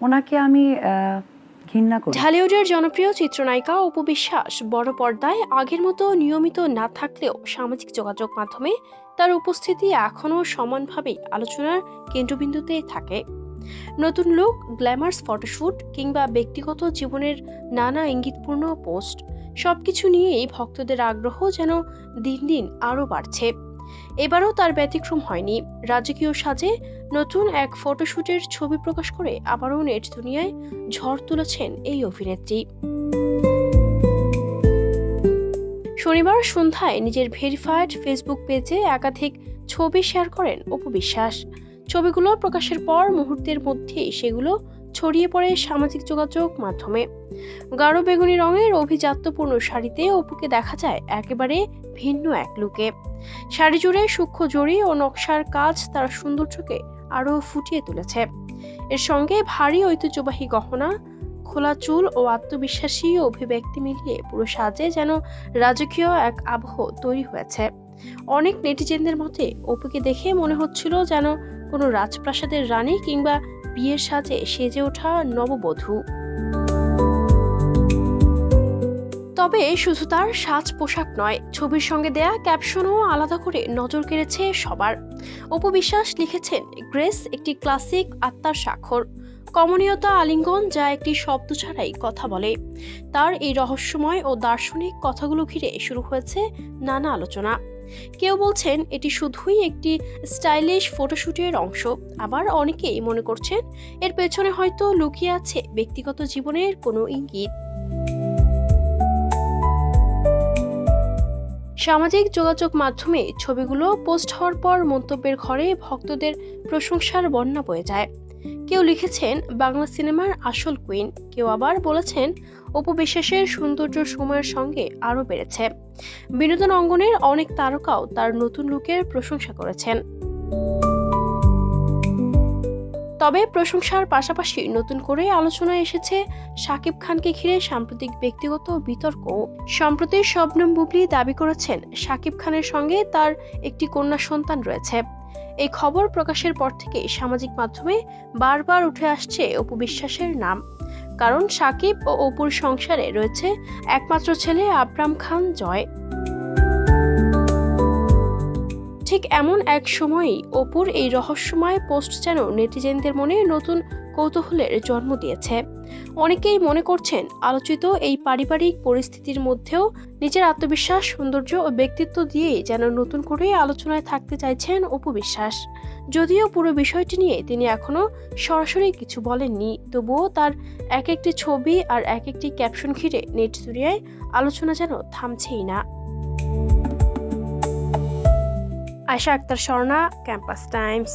ওনাকে আমি ঘৃণা করি। ঢালিউডের জনপ্রিয় চিত্রনায়িকা অপু বিশ্বাস বড় পর্দায় আগের মতো নিয়মিত না থাকলেও সামাজিক যোগাযোগ মাধ্যমে তার উপস্থিতি এখনও সমানভাবেই আলোচনার কেন্দ্রবিন্দুতে থাকে। নতুন লুক, গ্ল্যামার্স ফটোশুট কিংবা ব্যক্তিগত জীবনের নানা ইঙ্গিতপূর্ণ পোস্ট, সবকিছু নিয়েই ভক্তদের আগ্রহ যেন দিন দিন আরও বাড়ছে। এবারও তার ব্যতিক্রম হয়নি। রাজকীয় সাজে নতুন এক ফটোশুটের ছবি প্রকাশ করে আবারও নেট দুনিয়ায় ঝড় তুলেছেন এই অভিনেত্রী। শনিবার সন্ধ্যায় নিজের ভেরিফাইড ফেসবুক পেজে একাধিক ছবি শেয়ার করেন অপু বিশ্বাস। ছবিগুলো প্রকাশের পর মুহূর্তের মধ্যেই সেগুলো ছড়িয়ে পড়ে সামাজিক যোগাযোগ মাধ্যমে। গাঢ় বেগুনি রঙের অভিজাত্যপূর্ণ শাড়িতে অপুকে দেখা যায় একেবারে ভিন্ন এক লুকে। শাড়ি জুড়ে সূক্ষ্ম জড়ি ও নকশার কাজ তার সৌন্দর্যকে আরও ফুটিয়ে তুলেছে। এর সঙ্গে ভারী ঐতিহ্যবাহী গহনা, খোলা চুল ও আত্মবিশ্বাসী অভিব্যক্তি মিলিয়ে পুরো সাজে যেন রাজকীয় এক আবহ তৈরি হয়েছে। অনেক নেটিজেনদের মতে অপুকে দেখে মনে হচ্ছিল যেন কোনো রাজপ্রাসাদের রানী কিংবা বিয়ের সাজে সেজে ওঠা নববধূ। তবে শুধু তার সাজ পোশাক নয়, ছবির সঙ্গে দেয়া ক্যাপশনও আলাদা করে নজর কেড়েছে সবার। অপু বিশ্বাস লিখেছেন, গ্রেস একটি ক্লাসিক আত্মার স্বাক্ষর, কমনীয়তা আলিঙ্গন যা একটি শব্দ ছাড়াই কথা বলে। তার এই রহস্যময় ও দার্শনিক কথাগুলো ঘিরে শুরু হয়েছে নানা আলোচনা। কেউ বলছেন এটি শুধুই একটি স্টাইলিশ ফটোশুটের অংশ, আবার অনেকেই মনে করছেন এর পেছনে হয়তো লুকিয়ে আছে ব্যক্তিগত জীবনের কোনো ইঙ্গিত। সামাজিক যোগাযোগ মাধ্যমে ছবিগুলো পোস্ট হওয়ার পর মন্তব্যের ঘরে ভক্তদের প্রশংসার বন্যা বয়ে যায়। কেউ লিখেছেন বাংলা সিনেমার আসল কুইন, কেউ আবার বলেছেন অপু বিশ্বাসের সৌন্দর্য সময়ের সঙ্গে আরও বেড়েছে। বিনোদন অঙ্গনের অনেক তারকাও তার নতুন লুকের প্রশংসা করেছেন। তবে প্রশংসার পাশাপাশি নতুন করে আলোচনায় এসেছে শাকিব খানকে ঘিরে সাম্প্রতিক ব্যক্তিগত বিতর্ক। সম্প্রতি শবনম বুবলি দাবি করেছেন শাকিব খানের সঙ্গে তার একটি কন্যা সন্তান রয়েছে। এই খবর প্রকাশের পর থেকে সামাজিক মাধ্যমে বারবার উঠে আসছে অপু বিশ্বাসের নাম। কারণ শাকিব ও অপুর সংসারে রয়েছে একমাত্র ছেলে আবরাম খান জয়। ঠিক এমন এক সময়ই অপুর এই রহস্যময় পোস্ট যেন নেটিজেনদের মনে নতুন কৌতূহলের জন্ম দিয়েছে। অনেকেই মনে করছেন আলোচিত এই পারিবারিক পরিস্থিতির মধ্যেও নিজের আত্মবিশ্বাস, সৌন্দর্য ও ব্যক্তিত্ব দিয়েই যেন নতুন করে আলোচনায় থাকতে চাইছেন অপু বিশ্বাস। যদিও পুরো বিষয়টি নিয়ে তিনি এখনো সরাসরি কিছু বলেননি, তবুও তার এক একটি ছবি আর এক একটি ক্যাপশন ঘিরে নেট দুনিয়ায় আলোচনা যেন থামছেই না। Ayesha Akter Swarna, campus Times.